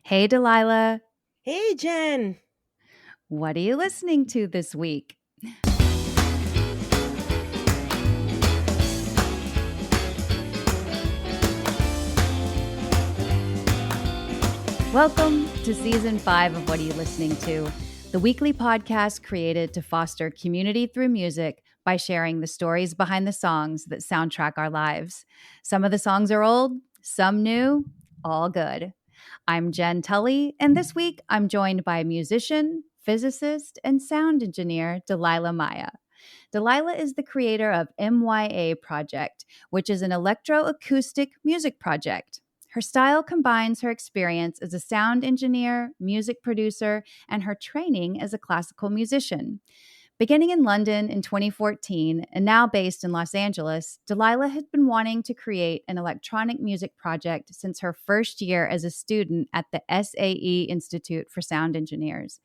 Hey, Delilah. Hey, Jen. What are you listening to this week? Welcome to season 5 of What Are You Listening To? The weekly podcast created to foster community through music by sharing the stories behind the songs that soundtrack our lives. Some of the songs are old, some new, all good. I'm Jenn Tully, and this week I'm joined by musician, physicist, and sound engineer Dalila Mya. Dalila is the creator of MYA Project, which is an electroacoustic music project. Her style combines her experience as a sound engineer, music producer, and her training as a classical musician. Beginning in London in 2014 and now based in Los Angeles, Dalila had been wanting to create an electronic music project since her first year as a student at the SAE Institute for Sound Engineers.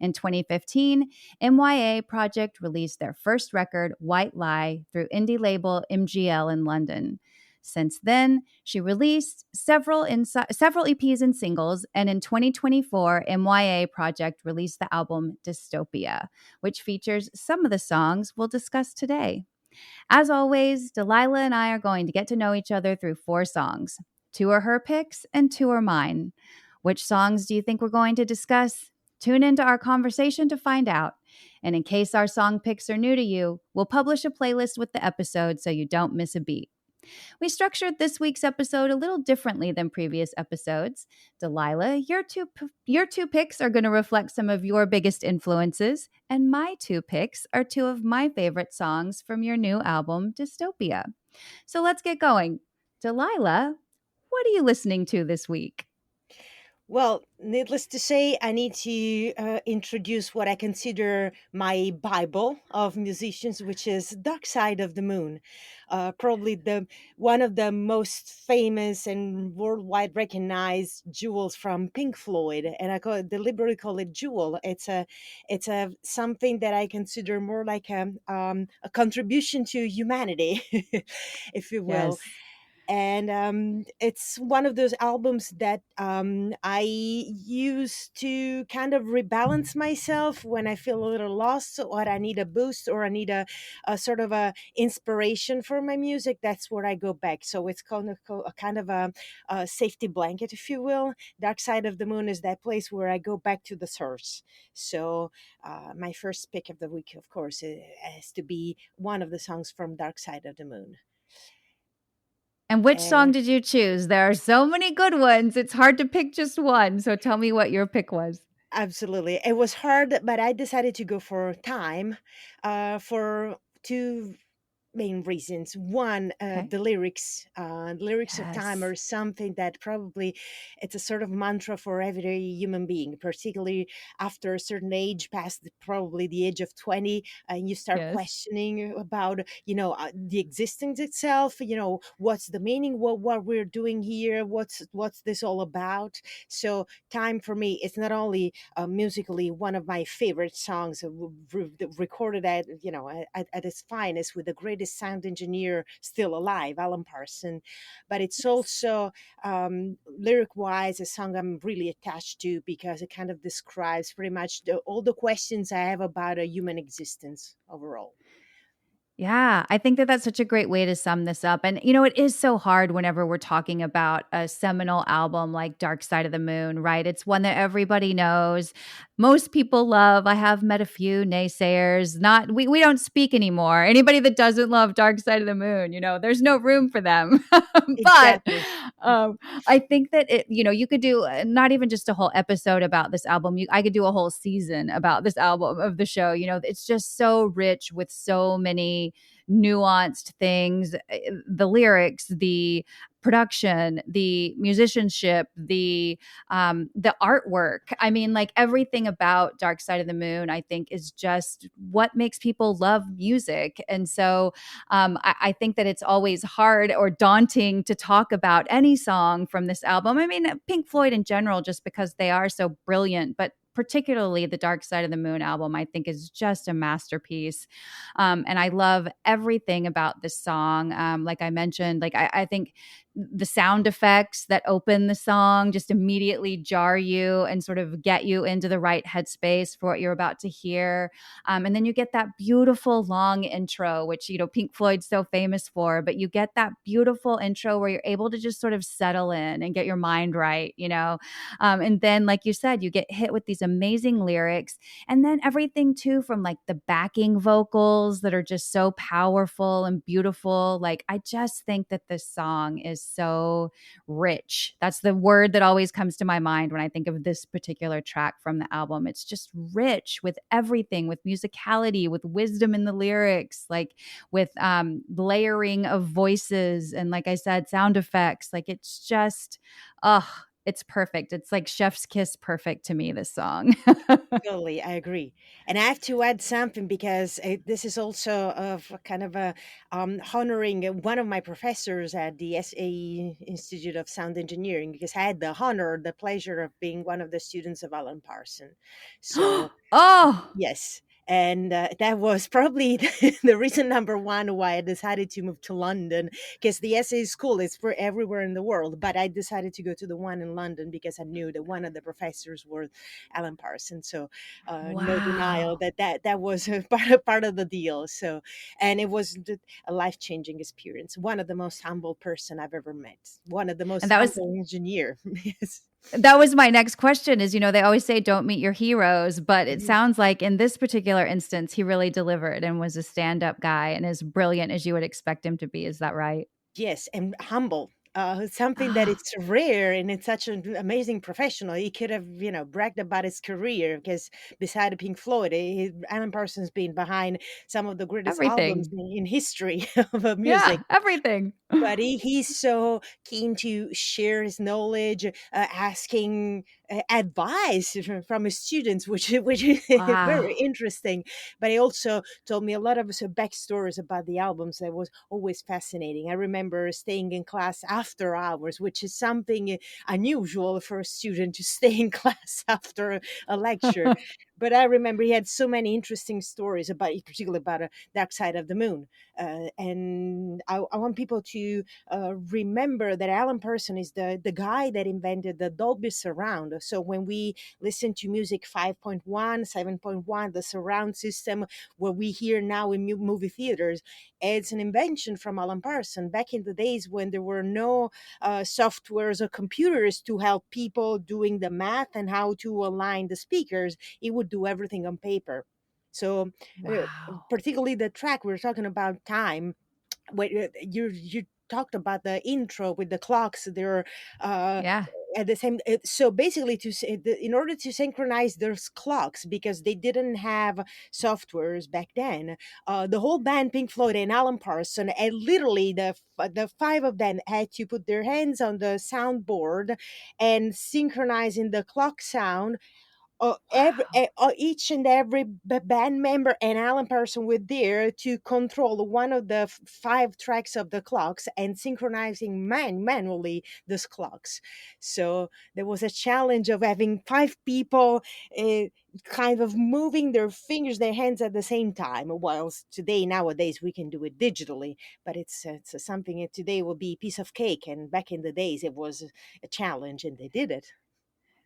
In 2015, MYA Project released their first record, White Lie, through indie label MGL in London. Since then, she released several EPs and singles, and in 2024, MYA Project released the album Dystopia, which features some of the songs we'll discuss today. As always, Dalila and I are going to get to know each other through 4 songs. 2 are her picks and 2 are mine. Which songs do you think we're going to discuss? Tune into our conversation to find out. And in case our song picks are new to you, we'll publish a playlist with the episode so you don't miss a beat. We structured this week's episode a little differently than previous episodes. Dalila, your two picks are going to reflect some of your biggest influences, and my 2 picks are 2 of my favorite songs from your new album, Dystopia. So let's get going. Dalila, what are you listening to this week? Well, needless to say, I need to introduce what I consider my Bible of musicians, which is Dark Side of the Moon. Probably the one of the most famous and worldwide recognized jewels from Pink Floyd, and deliberately call it jewel. It's a something that I consider more like a contribution to humanity, if you will. Yes. And it's one of those albums that I use to kind of rebalance myself when I feel a little lost, or I need a boost, or I need a sort of a inspiration for my music. That's where I go back. So it's a kind of a safety blanket, if you will. Dark Side of the Moon is that place where I go back to the source. So my first pick of the week, of course, has to be one of the songs from Dark Side of the Moon. And which song did you choose? There are so many good ones. It's hard to pick just one. So tell me what your pick was. Absolutely. It was hard, but I decided to go for time for two main reasons. One, Okay. the lyrics of time Yes. are something that probably it's a sort of mantra for every human being, particularly after a certain age, past probably the age of 20, and you start Yes. questioning about, the existence itself, what's the meaning, what we're doing here, what's this all about. So time for me is not only musically one of my favorite songs, recorded at its finest with the greatest sound engineer still alive, Alan Parsons, but it's Yes. also lyric wise a song I'm really attached to because it kind of describes pretty much all the questions I have about a human existence overall. Yeah, I think that that's such a great way to sum this up. And, it is so hard whenever we're talking about a seminal album like Dark Side of the Moon, right? It's one that everybody knows. Most people love. I have met a few naysayers. We don't speak anymore. Anybody that doesn't love Dark Side of the Moon, there's no room for them. but Exactly. um, I think that you could do not even just a whole episode about this album. I could do a whole season about this album of the show. It's just so rich with so many nuanced things, the lyrics, the production, the musicianship, the artwork. I mean, like everything about Dark Side of the Moon, I think is just what makes people love music. And so I think that it's always hard or daunting to talk about any song from this album. I mean, Pink Floyd in general, just because they are so brilliant, but particularly the Dark Side of the Moon album, I think is just a masterpiece. And I love everything about this song. Like I mentioned, like I think the sound effects that open the song just immediately jar you and sort of get you into the right headspace for what you're about to hear. And then you get that beautiful long intro, which, Pink Floyd's so famous for, but you get that beautiful intro where you're able to just sort of settle in and get your mind right. And then, like you said, you get hit with these amazing lyrics. And then everything too, from like the backing vocals that are just so powerful and beautiful. Like, I just think that this song is so rich. That's the word that always comes to my mind when I think of this particular track from the album. It's just rich with everything, with musicality, with wisdom in the lyrics, like with layering of voices. And like I said, sound effects. Like, it's just, oh, it's perfect. It's like chef's kiss perfect to me, this song. Totally, I agree. And I have to add something because this is also of a kind of a honoring one of my professors at the SA Institute of Sound Engineering, because I had the honor, the pleasure of being one of the students of Alan Parsons. So Oh, yes. And that was probably the reason number one why I decided to move to London, because the SA school is for everywhere in the world. But I decided to go to the one in London because I knew that one of the professors was Alan Parsons. So no denial wow. that was a part of the deal. So, and it was a life changing experience. One of the most humble person I've ever met. One of the most And that was humble engineer. Yes. that was my next question is, they always say don't meet your heroes, but it Mhm. sounds like in this particular instance, he really delivered and was a stand-up guy and as brilliant as you would expect him to be. Is that right? Yes, and humble. Something that Ah, it's rare, and it's such an amazing professional. He could have, bragged about his career because beside Pink Floyd, Alan Parsons been behind some of the greatest albums everything. in history of music. Yeah, everything. But he's so keen to share his knowledge, asking advice from his students, which is very Wow. interesting. But he also told me a lot of backstories about the albums that was always fascinating. I remember staying in class after hours, which is something unusual for a student to stay in class after a lecture. But I remember he had so many interesting stories about, particularly about a Dark Side of the Moon. And I want people to remember that Alan Person is the guy that invented the Dolby Surround. So when we listen to music 5.1, 7.1, the surround system, what we hear now in movie theaters, it's an invention from Alan Parsons back in the days when there were no softwares or computers to help people doing the math and how to align the speakers. He would do everything on paper. So, Wow. particularly the track we're talking about, time, when you talked about the intro with the clocks, they're uh Yeah. at the same so basically in order to synchronize those clocks, because they didn't have softwares back then, the whole band, Pink Floyd and Alan Parsons, and literally the five of them had to put their hands on the soundboard and synchronizing the clock sound. Wow. Each and every band member and Alan Person were there to control one of the five tracks of the clocks and synchronizing manually those clocks. So there was a challenge of having five people uh, kind of moving their fingers, their hands at the same time. Whilst today, nowadays, we can do it digitally, but it's something that today will be a piece of cake. And back in the days, it was a challenge, and they did it.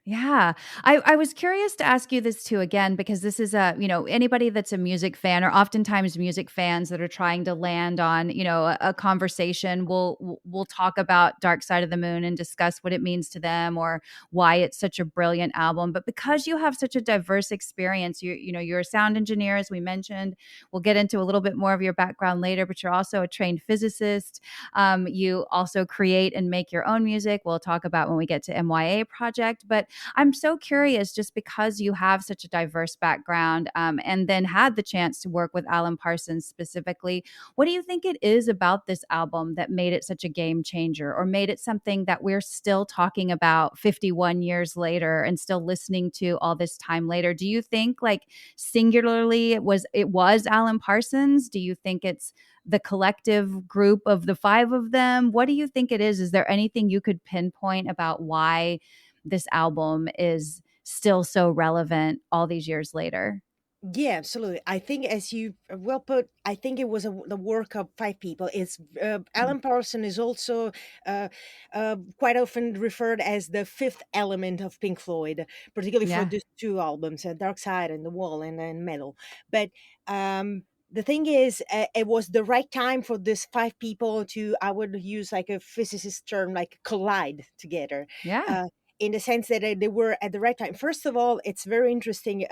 Yeah. I was curious to ask you this too again, because this is anybody that's a music fan or oftentimes music fans that are trying to land on, a conversation. We'll talk about Dark Side of the Moon and discuss what it means to them or why it's such a brilliant album. But because you have such a diverse experience, you're a sound engineer, as we mentioned. We'll get into a little bit more of your background later, but you're also a trained physicist. You also create and make your own music. We'll talk about when we get to MYA Project. But I'm so curious, just because you have such a diverse background, and then had the chance to work with Alan Parsons specifically, what do you think it is about this album that made it such a game changer or made it something that we're still talking about 51 years later and still listening to all this time later? Do you think, like, singularly it was Alan Parsons? Do you think it's the collective group of the five of them? What do you think it is? Is there anything you could pinpoint about why this album is still so relevant all these years later? Yeah, absolutely. I think, as you well put, I think it was the work of five people. It's Mm. Alan Parsons is also uh, quite often referred as the fifth element of Pink Floyd, particularly for Yeah. these two albums, Dark Side and The Wall and Metal. But the thing is, it was the right time for these five people to, I would use like a physicist term, like collide together. Yeah. Uh, in the sense that they were at the right time. First of all, it's very interesting.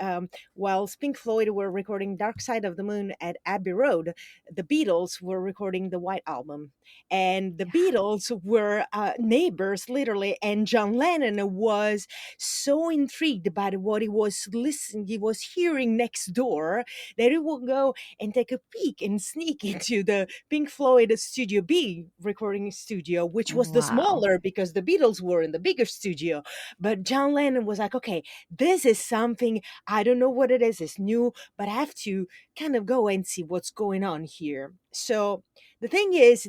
While Pink Floyd were recording Dark Side of the Moon at Abbey Road, the Beatles were recording the White Album. And the Yeah. Beatles were neighbors, literally. And John Lennon was so intrigued by what he was hearing next door, that he would go and take a peek and sneak into the Pink Floyd Studio B recording studio, which was the Wow. smaller because the Beatles were in the bigger studio. But John Lennon was like, okay, this is something, I don't know what it is. It's new, but I have to kind of go and see what's going on here. So the thing is,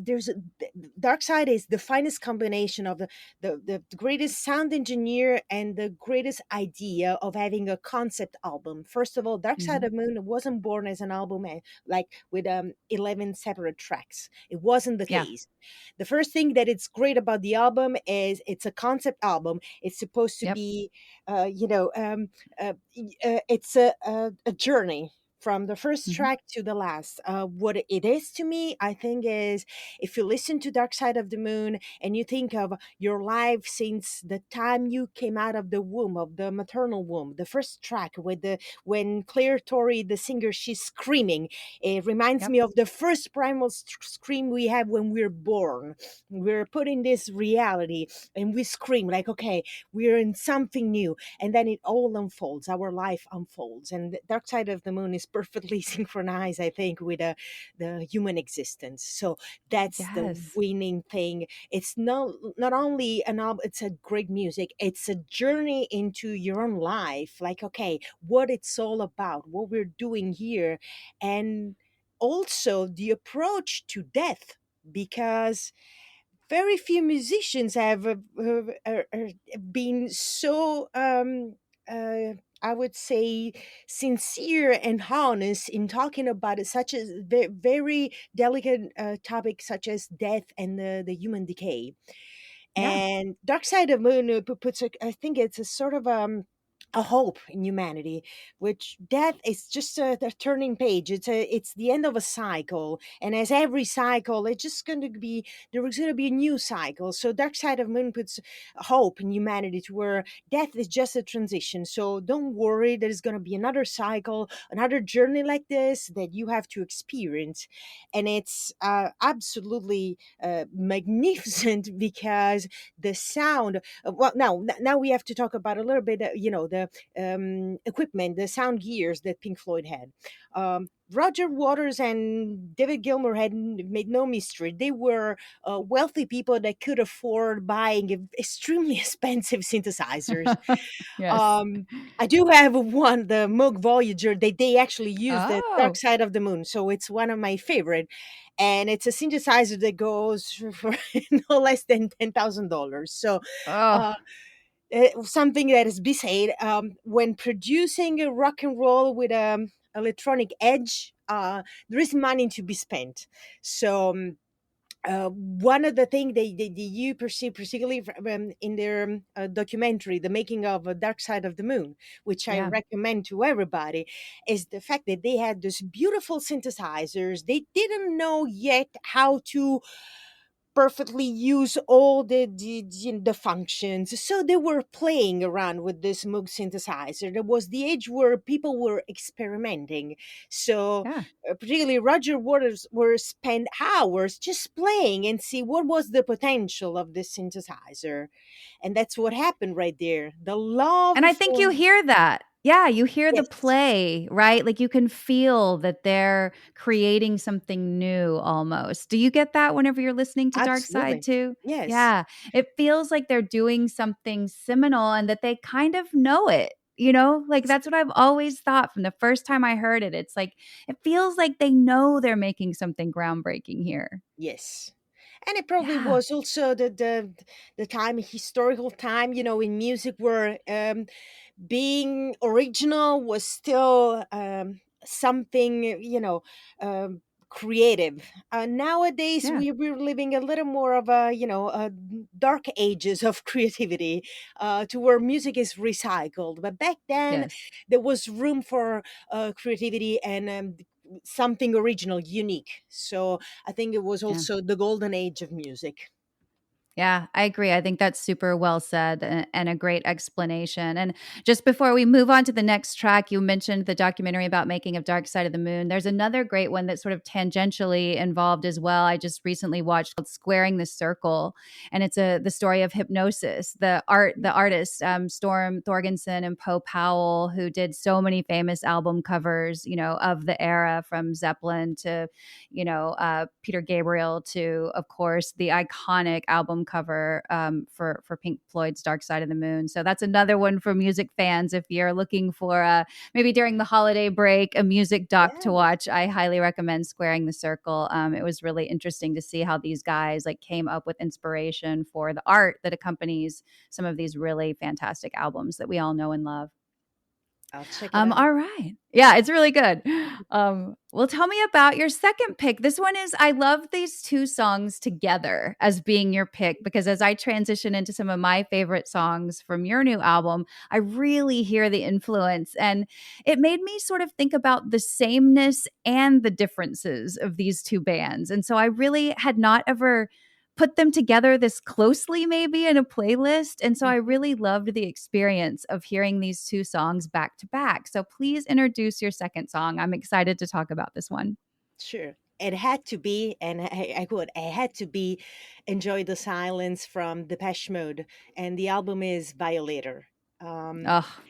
Dark Side is the finest combination of the greatest sound engineer and the greatest idea of having a concept album. First of all, Dark Side Hmm. of Moon wasn't born as an album, like with 11 separate tracks. It wasn't the Yeah. case. The first thing that it's great about the album is it's a concept album. It's supposed to Yep. be, it's a journey from the first Hmm. track to the last. What it is to me, I think, is if you listen to Dark Side of the Moon and you think of your life since the time you came out of the womb, of the maternal womb, the first track with the when Claire Torrey, the singer, she's screaming, it reminds Yep. me of the first primal scream we have when we're born. We're put in this reality and we scream like, okay, we're in something new, and then it all unfolds, our life unfolds, and the Dark Side of the Moon is perfectly synchronized, I think, with the human existence. So that's the Yes. winning thing. It's not only an album, it's a great music, it's a journey into your own life, like, okay, what it's all about, what we're doing here, and also the approach to death, because very few musicians have been so I would say sincere and honest in talking about it, such as very delicate topic such as death and the human decay. Yeah. And Dark Side of Moon puts I think it's a sort of a hope in humanity, which death is just a turning page. It's the end of a cycle, and as every cycle, it's just going to be there is going to be a new cycle. So Dark Side of Moon puts hope in humanity to where death is just a transition. So don't worry, there is going to be another cycle, another journey like this that you have to experience, and it's absolutely magnificent because the sound. Well, now we have to talk about a little bit. The equipment, the sound gears that Pink Floyd had. Roger Waters and David Gilmour had made no mystery. They were wealthy people that could afford buying extremely expensive synthesizers. Yes. um, I do have one, the Moog Voyager. They actually use the Dark Oh. Side of the Moon, so it's one of my favorite. And it's a synthesizer that goes for no less than $10,000. So, Oh. uh, something that is beside when producing a rock and roll with electronic edge. There is money to be spent. So. One of the things you perceive, particularly in their documentary, The Making of a Dark Side of the Moon, which I Yeah. recommend to everybody, is the fact that they had these beautiful synthesizers. They didn't know yet how to perfectly use all the functions. So they were playing around with this Moog synthesizer. There was the age where people were experimenting. So Yeah. particularly Roger Waters were spent hours just playing and see what was the potential of this synthesizer. And that's what happened right there. The love And I think for you hear that. Yeah, you hear the yes, play, right? Like you can feel that they're creating something new almost. Do you get that whenever you're listening to Dark Side absolutely. too? Yes. Yeah. It feels like they're doing something seminal and that they kind of know it. Like that's what I've always thought from the first time I heard it. It's like it feels like they know they're making something groundbreaking here. Yes. And it probably Yeah. was also the time, historical time, in music where being original was still something, creative. Nowadays Yeah. we're living a little more of a, dark ages of creativity, to where music is recycled. But back then Yes. there was room for creativity and something original, unique. So I think it was Yeah. also the golden age of music. Yeah, I agree. I think that's super well said and a great explanation. And just before we move on to the next track, you mentioned the documentary about making of Dark Side of the Moon. There's another great one that's sort of tangentially involved as well. I just recently watched called Squaring the Circle, and it's the story of hypnosis. The artist Storm Thorgensen and Poe Powell, who did so many famous album covers, of the era from Zeppelin to Peter Gabriel to, of course, the iconic album cover for Pink Floyd's Dark Side of the Moon. So that's another one for music fans. If you're looking for maybe during the holiday break a music doc to Yes. watch, I highly recommend Squaring the Circle. It was really interesting to see how these guys like came up with inspiration for the art that accompanies some of these really fantastic albums that we all know and love. I'll check it out. All right. Yeah, it's really good. Well, tell me about your second pick. This one is, I love these two songs together as being your pick because as I transition into some of my favorite songs from your new album, I really hear the influence. And it made me sort of think about the sameness and the differences of these two bands. And so I really had not ever put them together this closely maybe in a playlist, and so I Mhm. really loved the experience of hearing these two songs back to back. So please introduce your second song. I'm excited to talk about this one. Sure. It had to be, and it had to be Enjoy the Silence from Depeche Mode. And the album is Violator. Um, Oh,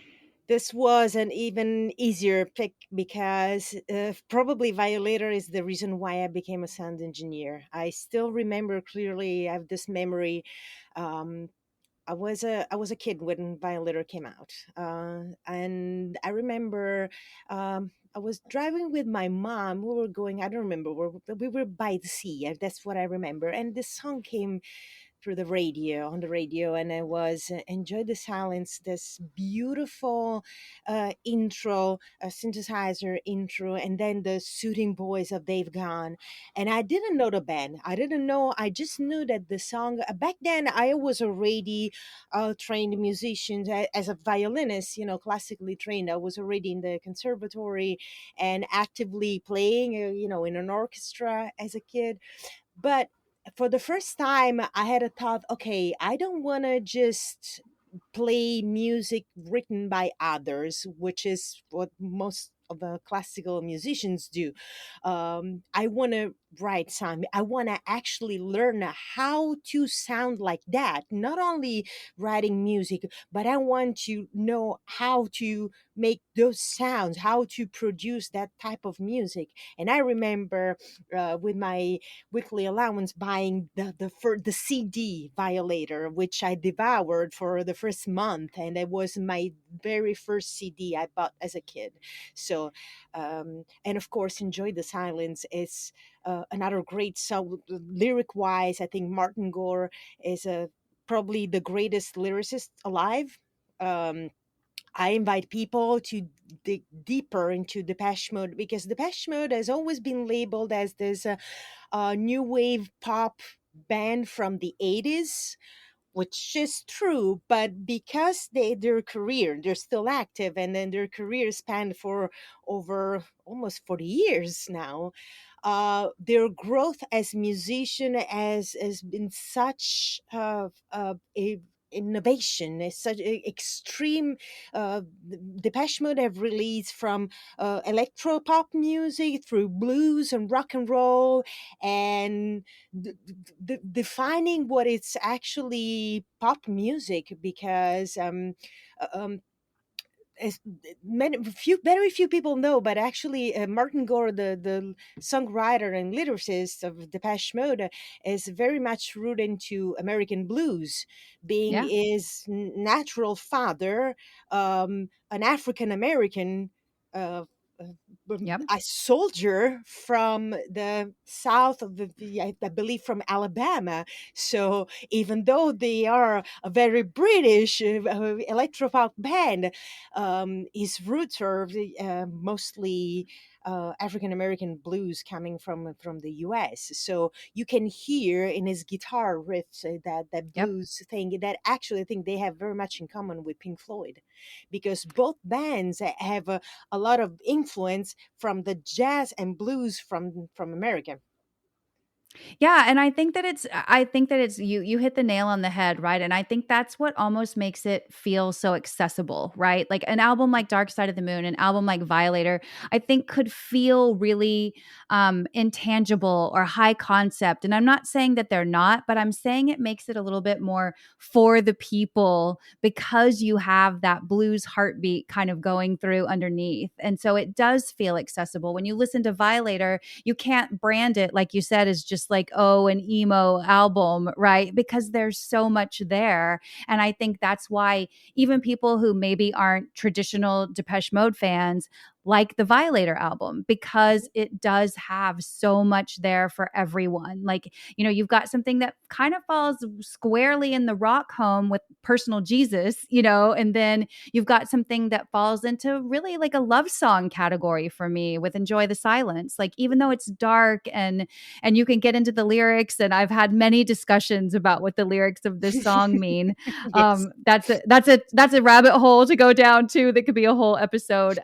this was an even easier pick because probably Violator is the reason why I became a sound engineer. I still remember clearly, I have this memory. Um, I was a kid when Violator came out, and I remember I was driving with my mom. We were going. I don't remember where we were by the sea. That's what I remember. And this song came through the radio on the radio, and it was Enjoy the Silence, this beautiful intro, a synthesizer intro, and then the Soothing Voice of Dave Gahan. And I didn't know the band. I didn't know. I just knew that the song back then I was already trained musician, as a violinist, classically trained. I was already in the conservatory and actively playing, in an orchestra as a kid. But for the first time, I had a thought, okay, I don't want to just play music written by others, which is what most of the classical musicians do. I want to write something. I want to actually learn how to sound like that. Not only writing music, but I want to know how to make those sounds, how to produce that type of music. And I remember with my weekly allowance buying the CD Violator, which I devoured for the first month, and it was my very first CD I bought as a kid. So, and of course, Enjoy the Silence is another great song. Lyric wise, I think Martin Gore is probably the greatest lyricist alive. Um, I invite people to dig deeper into Depeche Mode because Depeche Mode has always been labeled as this new wave pop band from the 80s, which is true, but because their career, they're still active, and then their career spanned for over almost 40 years now. Their growth as musician has been such a innovation, is such extreme. Depeche Mode have released from electro pop music through blues and rock and roll, and defining what it's actually pop music, because uh, um, as very few people know, but actually Martin Gore, the songwriter and lyricist of Depeche Mode, is very much rooted into American blues, being yeah. his natural father, an African American. Uh, Yep. a soldier from the south of I believe from Alabama. So even though they are a very British electropop band, his roots are mostly African American blues coming from the U.S. So you can hear in his guitar riffs that Yep. blues thing that actually I think they have very much in common with Pink Floyd, because both bands have a lot of influence from the jazz and blues from America. Yeah, and I think that it's you hit the nail on the head, right? And I think that's what almost makes it feel so accessible, right? Like an album like Dark Side of the Moon, an album like Violator, I think could feel really intangible or high concept. And I'm not saying that they're not, but I'm saying it makes it a little bit more for the people because you have that blues heartbeat kind of going through underneath. And so it does feel accessible. When you listen to Violator, you can't brand it, like you said, as just like, oh, an emo album, right? Because there's so much there. And I think that's why even people who maybe aren't traditional Depeche Mode fans like the Violator album, because it does have so much there for everyone. Like, you've got something that kind of falls squarely in the rock home with Personal Jesus, and then you've got something that falls into really like a love song category for me with Enjoy the Silence. Like, even though it's dark and you can get into the lyrics, and I've had many discussions about what the lyrics of this song mean. Yes. That's a rabbit hole to go down to that could be a whole episode.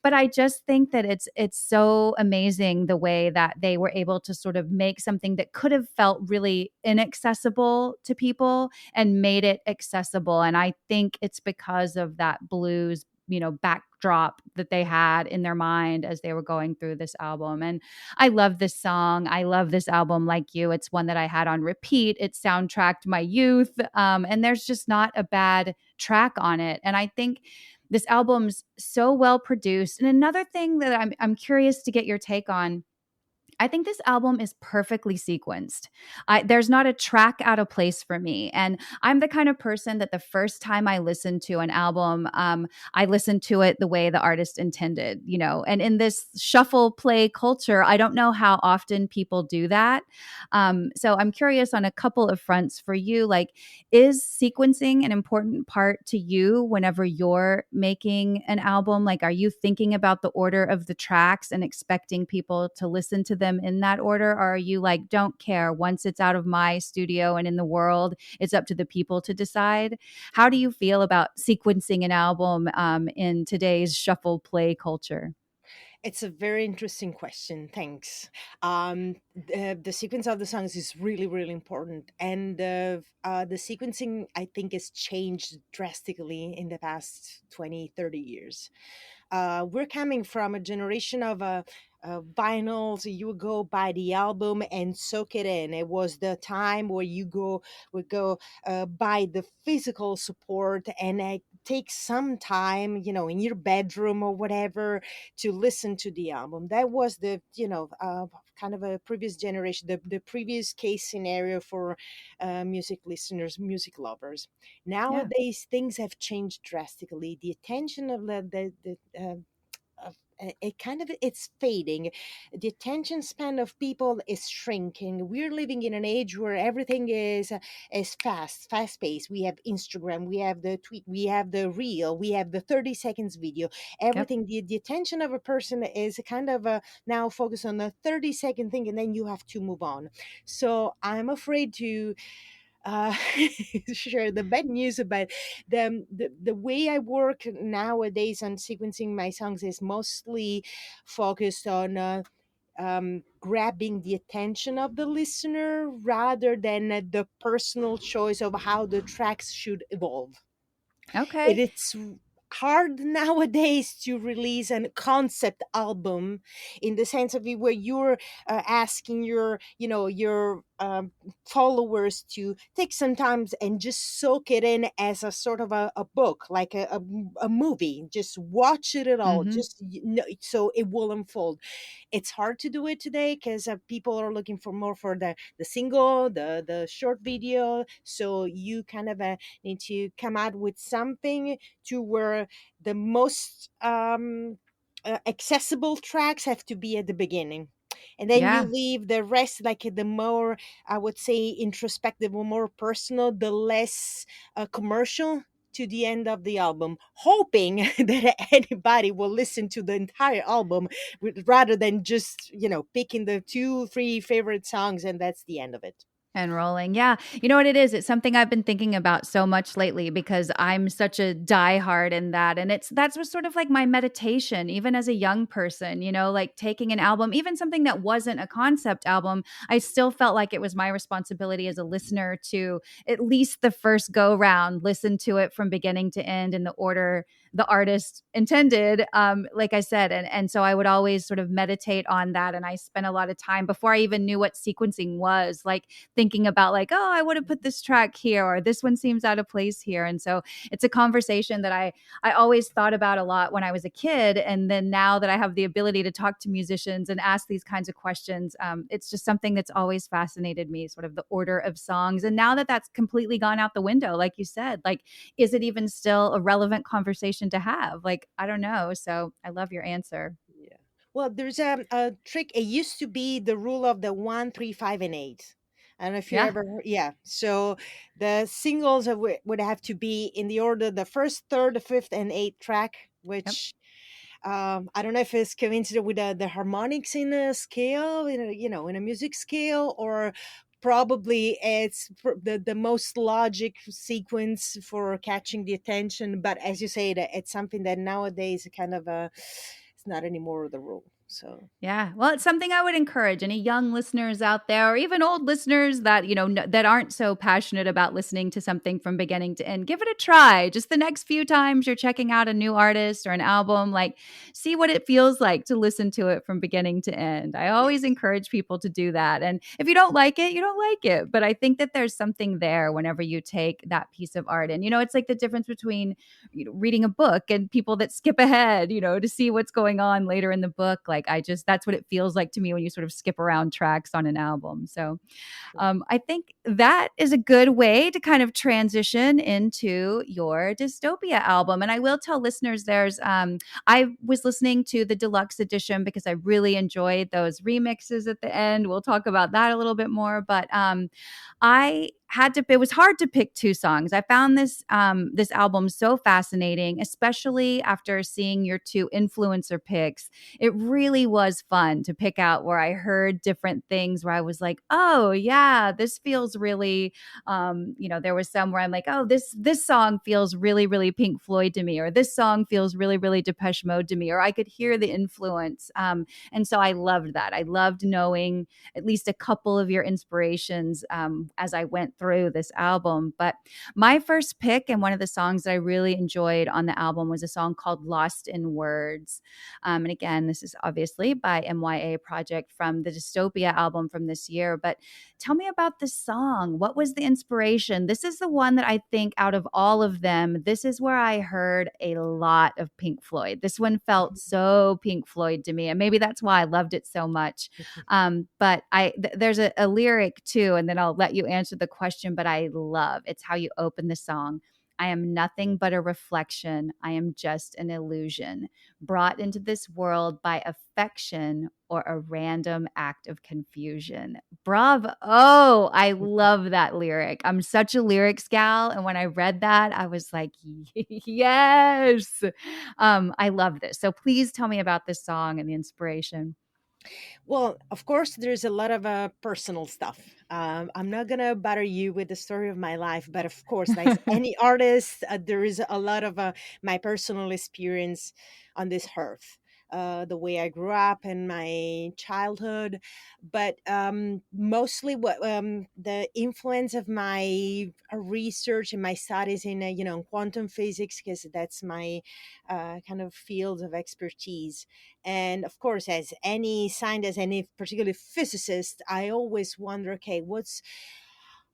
But I just think that it's so amazing the way that they were able to sort of make something that could have felt really inaccessible to people and made it accessible. And I think it's because of that blues, backdrop that they had in their mind as they were going through this album. And I love this song. I love this album like you. It's one that I had on repeat. It soundtracked my youth. And there's just not a bad track on it. And I think this album's so well produced. And another thing that I'm curious to get your take on, I think this album is perfectly sequenced. There's not a track out of place for me. And I'm the kind of person that the first time I listen to an album, I listen to it the way the artist intended. And in this shuffle play culture, I don't know how often people do that. So I'm curious on a couple of fronts for you. Like, is sequencing an important part to you whenever you're making an album? Like, are you thinking about the order of the tracks and expecting people to listen to them in that order? Or are you like, don't care, once it's out of my studio and in the world, it's up to the people to decide? How do you feel about sequencing an album in today's shuffle play culture? It's a very interesting question. Thanks. The sequence of the songs is really, really important. And the sequencing, I think, has changed drastically in the past 20, 30 years. We're coming from a generation of vinyls. You would go buy the album and soak it in. It was the time where you would go buy the physical support and take some time, in your bedroom or whatever, to listen to the album. That was the kind of a previous generation, the previous case scenario for music listeners, music lovers. Yeah. Nowadays, things have changed drastically. The attention of it kind of it's fading. The attention span of people is shrinking. We're living in an age where everything is fast paced. We have Instagram, we have the tweet, we have the reel, we have the 30 seconds video. Yep. Everything, the attention of a person is kind of now focused on the 30-second thing, and then you have to move on. So I'm afraid to uh, share the bad news about the way I work nowadays on sequencing my songs is mostly focused on grabbing the attention of the listener rather than the personal choice of how the tracks should evolve. Okay. It's hard nowadays to release a concept album in the sense of where you're asking your followers to take some time and just soak it in as a sort of a book, like a movie. Just watch it at all, Mm-hmm. just so it will unfold. It's hard to do it today because people are looking for more for the single, the short video. So you kind of need to come out with something to where the most accessible tracks have to be at the beginning, and then you Yeah. leave the rest, like the more, I would say, introspective or more personal, the less commercial, to the end of the album, hoping that anybody will listen to the entire album rather than just, picking the two three favorite songs and that's the end of it. And rolling. Yeah. You know what it is? It's something I've been thinking about so much lately because I'm such a diehard in that. And that's was sort of like my meditation, even as a young person, like taking an album, even something that wasn't a concept album. I still felt like it was my responsibility as a listener to at least the first go round, listen to it from beginning to end in the order the artist intended, like I said. And so I would always sort of meditate on that. And I spent a lot of time before I even knew what sequencing was, like thinking about like, oh, I would have put this track here, or this one seems out of place here. And so it's a conversation that I always thought about a lot when I was a kid. And then now that I have the ability to talk to musicians and ask these kinds of questions, it's just something that's always fascinated me, sort of the order of songs. And now that that's completely gone out the window, like you said, like, is it even still a relevant conversation to have? Like, I don't know. So I love your answer. Yeah. Well, there's a trick. It used to be the rule of the 1, 3, 5, and 8. I don't know if you Yeah. ever heard. Yeah. So the singles would have to be in the order: the first, third, the fifth, and eighth track. Yep. Which I don't know if it's coincident with the harmonics in a scale, in a music scale, or probably it's the most logic sequence for catching the attention. But as you say, that it's something that nowadays kind of it's not anymore the rule. So Yeah. Well, it's something I would encourage any young listeners out there, or even old listeners that, that aren't so passionate about listening to something from beginning to end. Give it a try. Just the next few times you're checking out a new artist or an album, like see what it feels like to listen to it from beginning to end. I always yes. encourage people to do that. And if you don't like it, you don't like it. But I think that there's something there whenever you take that piece of art. And, it's like the difference between reading a book and people that skip ahead, to see what's going on later in the book. Like I just that's what it feels like to me when you sort of skip around tracks on an album. So I think that is a good way to kind of transition into your Dystopia album. And I will tell listeners I was listening to the deluxe edition because I really enjoyed those remixes at the end. We'll talk about that a little bit more. But it was hard to pick two songs. I found this album so fascinating, especially after seeing your two influencer picks. It really was fun to pick out where I heard different things where I was like, oh yeah, this feels really there was some where I'm like, oh, this song feels really, really Pink Floyd to me, or this song feels really, really Depeche Mode to me, or I could hear the influence. And so I loved that. I loved knowing at least a couple of your inspirations as I went through this album. But my first pick and one of the songs that I really enjoyed on the album was a song called Lost in Words. And again, this is obviously by MYA Project from the Dystopia album from this year. But tell me about this song. What was the inspiration? This is the one that I think out of all of them, this is where I heard a lot of Pink Floyd. This one felt so Pink Floyd to me. And maybe that's why I loved it so much. But there's a lyric too, and then I'll let you answer the question. But I love it's how you open the song. I am nothing but a reflection. I am just an illusion, brought into this world by affection or a random act of confusion. Bravo. Oh, I love that lyric. I'm such a lyrics gal. And when I read that, I was like, yes. I love this. So please tell me about this song and the inspiration. Well, of course, there's a lot of personal stuff. I'm not gonna bother you with the story of my life, but of course, like any artist, there is a lot of my personal experience on this earth. The way I grew up in my childhood, but mostly what the influence of my research and my studies in quantum physics, because that's my kind of field of expertise. And of course, as any scientist, any particularly physicist, I always wonder, okay,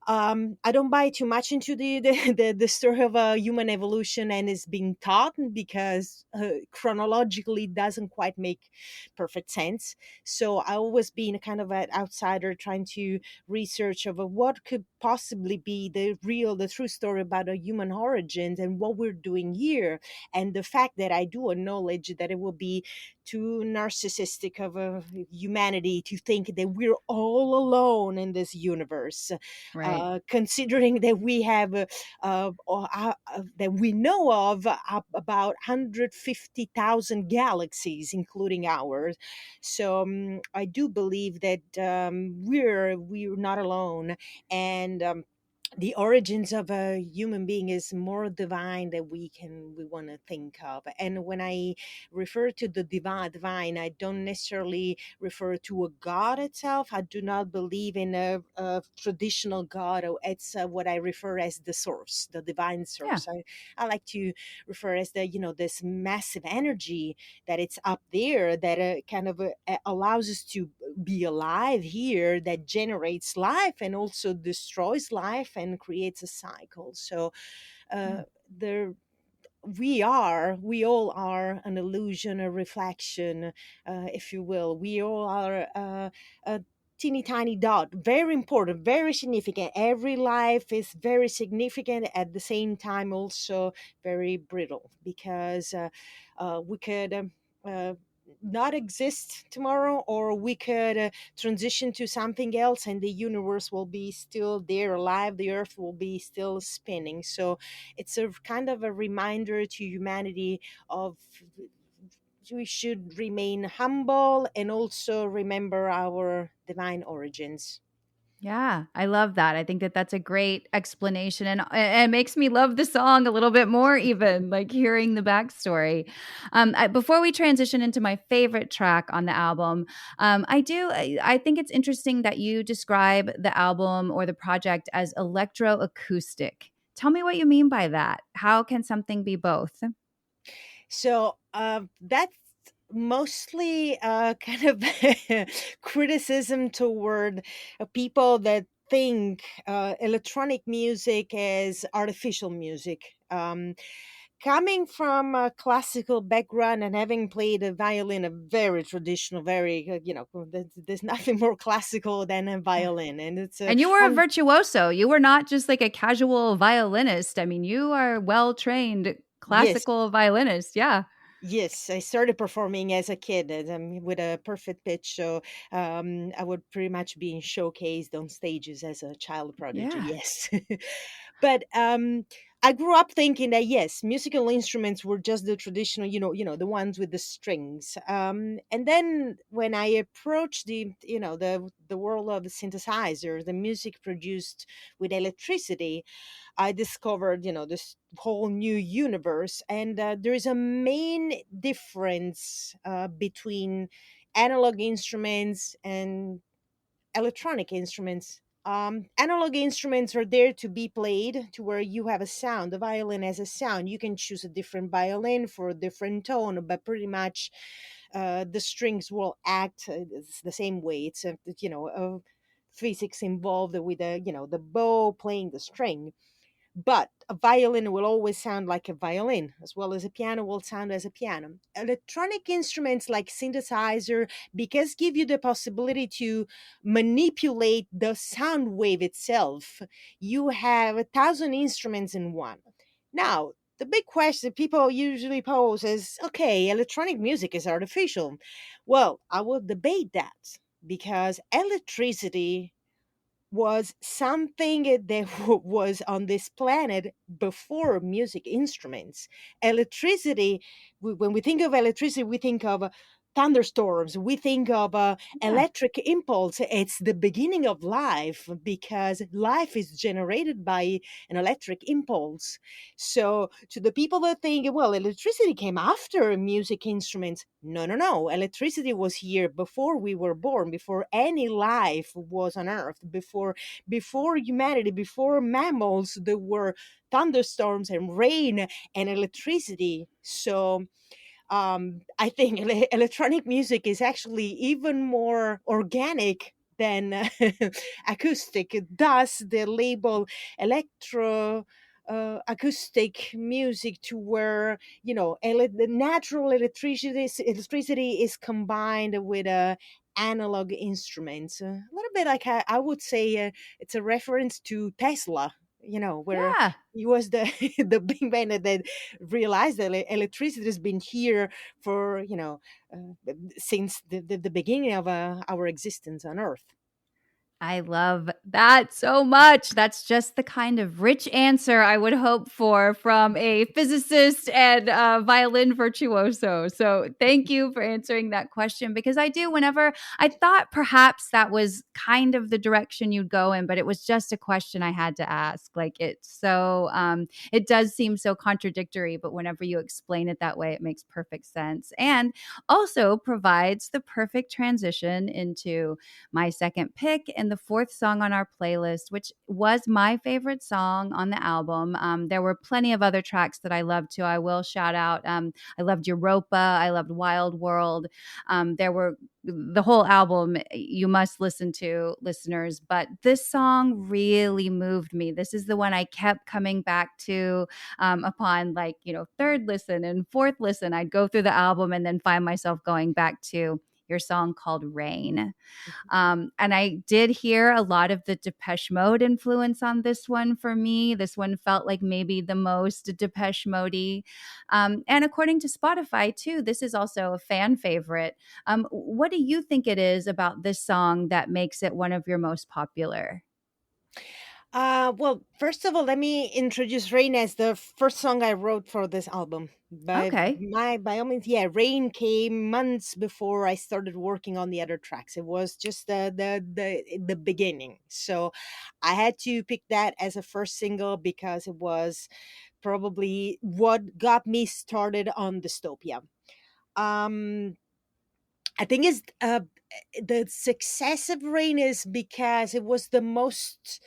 I don't buy too much into the story of human evolution and is being taught, because chronologically doesn't quite make perfect sense. So I always been kind of an outsider trying to research of what could possibly be the true story about a human origins and what we're doing here. And the fact that I do acknowledge that it will be too narcissistic of a humanity to think that we're all alone in this universe, Right. considering that we have that we know of about 150,000 galaxies, including ours. So I do believe that we're not alone, and the origins of a human being is more divine than we want to think of. And when I refer to the divine, I don't necessarily refer to a god itself. I do not believe in a traditional god. It's what I refer as the source, the divine Yeah. source. I like to refer as this massive energy that it's up there that kind of allows us to be alive here, that generates life and also destroys life and creates a cycle. So Yeah. there we all are an illusion, a reflection, if you will. We all are a teeny tiny dot, very important, very significant. Every life is very significant, at the same time also very brittle, because we could uh, not exist tomorrow, or we could transition to something else, and the universe will be still there, alive, the earth will be still spinning. So it's a kind of a reminder to humanity of we should remain humble and also remember our divine origins. Yeah, I love that. I think that that's a great explanation, and it makes me love the song a little bit more, even like hearing the backstory. Before we transition into my favorite track on the album, I think it's interesting that you describe the album or the project as electroacoustic. Tell me what you mean by that. How can something be both? So that's mostly kind of criticism toward people that think electronic music is artificial music. Coming from a classical background and having played a violin, a very traditional, very there's nothing more classical than a Yeah. violin, and it's a And you were a and virtuoso. You were not just like a casual violinist. I mean, you are well trained yes. classical violinist. Yeah. Yes, I started performing as a kid, with a perfect pitch. So I would pretty much be showcased on stages as a child prodigy. Yeah. Yes, but I grew up thinking that yes, musical instruments were just the traditional, the ones with the strings. And then when I approached the world of the synthesizer, the music produced with electricity, I discovered, this whole new universe. And there is a main difference between analog instruments and electronic instruments. Analog instruments are there to be played to where you have a sound. The violin has a sound. You can choose a different violin for a different tone, but pretty much the strings will act it's the same way. It's physics involved with the bow playing the string, but a violin will always sound like a violin, as well as a piano will sound as a piano. Electronic instruments like synthesizer, because give you the possibility to manipulate the sound wave itself. You have 1,000 instruments in one. Now, the big question people usually pose is, okay, electronic music is artificial. Well, I will debate that, because electricity was something that was on this planet before music instruments. Electricity, when we think of electricity, we think of thunderstorms, we think of Yeah. electric impulse. It's the beginning of life, because life is generated by an electric impulse. So, to the people that think, well, electricity came after music instruments, no, no, no. Electricity was here before we were born, before any life was on Earth, before humanity, before mammals. There were thunderstorms and rain and electricity. So I think electronic music is actually even more organic than acoustic. Thus, the label electro acoustic music, to where the natural electricity is combined with analog instruments. A little bit like I would say it's a reference to Tesla. Where Yeah. he was the the big man that realized that electricity has been here for since the beginning of our existence on Earth. I love that so much. That's just the kind of rich answer I would hope for from a physicist and a violin virtuoso. So, thank you for answering that question, because I do, whenever I thought perhaps that was kind of the direction you'd go in, but it was just a question I had to ask. Like, it does seem so contradictory, but whenever you explain it that way, it makes perfect sense, and also provides the perfect transition into my second pick and the fourth song on our playlist, which was my favorite song on the album. There were plenty of other tracks that I loved too. I will shout out. I loved Europa. I loved Wild World. There were the whole album you must listen to, listeners, but this song really moved me. This is the one I kept coming back to upon, like, third listen and fourth listen. I'd go through the album and then find myself going back to your song called Rain. And I did hear a lot of the Depeche Mode influence on this one for me. This one felt like maybe the most Depeche Mode-y. And according to Spotify, too, this is also a fan favorite. What do you think it is about this song that makes it one of your most popular? Well, first of all, let me introduce Rain as the first song I wrote for this album. Okay. By all means, yeah, Rain came months before I started working on the other tracks. It was just the beginning. So I had to pick that as a first single because it was probably what got me started on Dystopia. Um I think is the success of Rain is because it was the most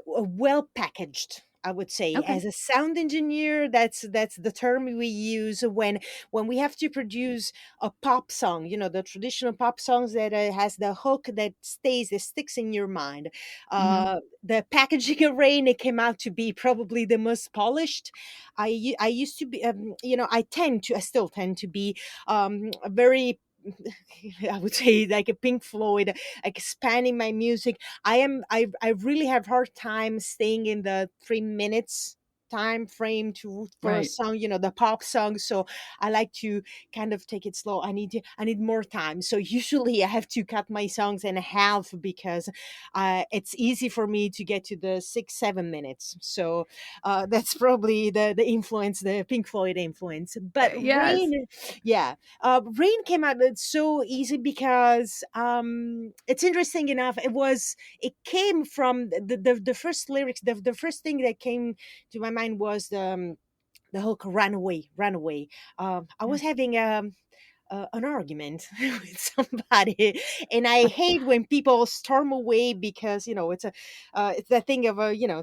well packaged, I would say. Okay. As a sound engineer, that's the term we use when we have to produce a pop song, the traditional pop songs that has the hook that sticks in your mind. Hmm. The packaging of Rain, it came out to be probably the most polished. I used to be, I still tend to be a very I would say like a Pink Floyd, like expanding my music. I really have hard time staying in the 3 minutes time frame to for a Right. song, the pop song. So I like to kind of take it slow. I need more time. So usually I have to cut my songs in half because it's easy for me to get to the 6 7 minutes. So that's probably the influence, the Pink Floyd influence. But Yes. Rain, yeah, Rain came out so easy because it's interesting enough. It came from the first lyrics. The first thing that came to my mind was the hook "Runaway, Runaway." I was Yes. having an argument with somebody, and I hate when people storm away because it's that thing of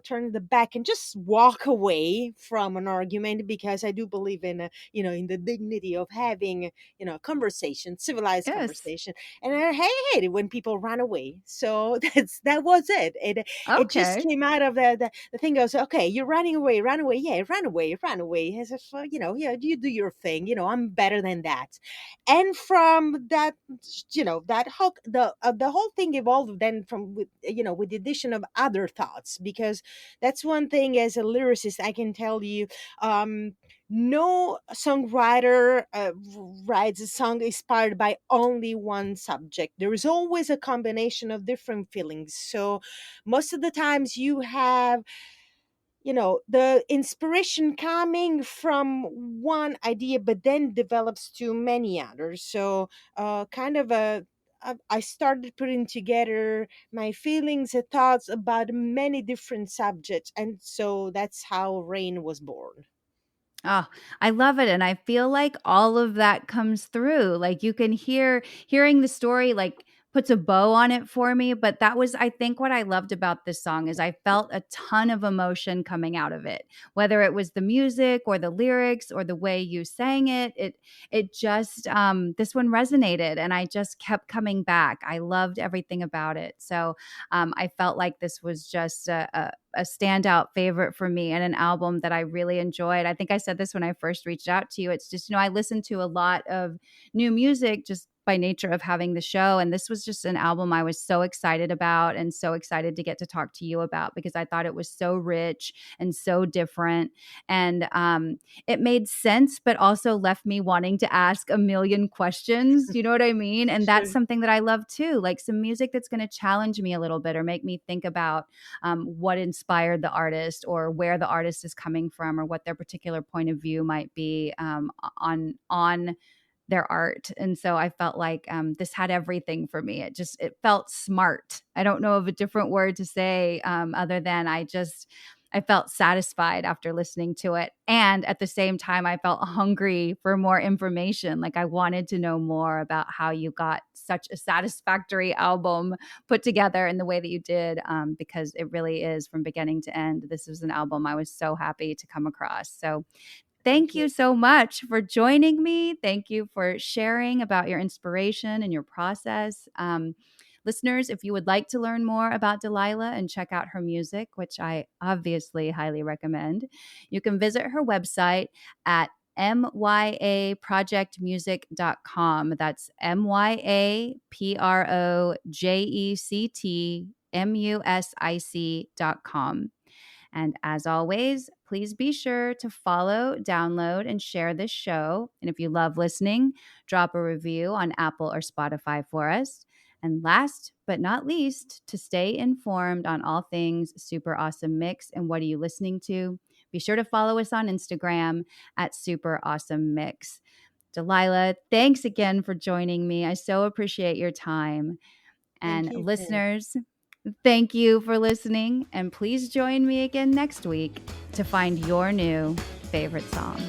turn the back and just walk away from an argument, because I do believe in in the dignity of having a conversation, civilized Yes. conversation, and I hate it when people run away. So that was it. It just Okay. came out of the thing goes, okay, you're running away, yeah, run away, as if yeah, you do your thing, I'm better than that. And from that, that hook, the whole thing evolved then from with with the addition of other thoughts, because that's one thing as a lyricist I can tell you. No songwriter writes a song inspired by only one subject. There is always a combination of different feelings. So most of the times you have the inspiration coming from one idea but then develops to many others. So kind of I started putting together my feelings and thoughts about many different subjects, and so that's how Rain was born. Oh, I love it, and I feel like all of that comes through. Like, you can hearing the story, like, puts a bow on it for me. But that was, I think, what I loved about this song is I felt a ton of emotion coming out of it, whether it was the music or the lyrics or the way you sang it. It just this one resonated, and I just kept coming back. I loved everything about it. So I felt like this was just a standout favorite for me and an album that I really enjoyed. I think I said this when I first reached out to you. It's just, I listen to a lot of new music just by nature of having the show. And this was just an album I was so excited about and so excited to get to talk to you about, because I thought it was so rich and so different. And it made sense, but also left me wanting to ask a million questions. You know what I mean? And that's Sure. something that I love too, like some music that's going to challenge me a little bit or make me think about what inspired the artist or where the artist is coming from or what their particular point of view might be on their art. And so I felt like this had everything for me. It felt smart. I don't know of a different word to say other than I felt satisfied after listening to it. And at the same time, I felt hungry for more information. Like I wanted to know more about how you got such a satisfactory album put together in the way that you did, because it really is from beginning to end. This was an album I was so happy to come across. So thank Thank you. you so much for joining me. Thank you for sharing about your inspiration and your process. Listeners, if you would like to learn more about Dalila and check out her music, which I obviously highly recommend, you can visit her website at myaprojectmusic.com. That's MYAPROJECTMUSIC.com. And as always, please be sure to follow, download, and share this show. And if you love listening, drop a review on Apple or Spotify for us. And last but not least, to stay informed on all things Super Awesome Mix and what are you listening to, be sure to follow us on Instagram at Super Awesome Mix. Dalila, thanks again for joining me. I so appreciate your time. Thank And you, Jen. listeners, thank you for listening. And please join me again next week to find your new favorite song.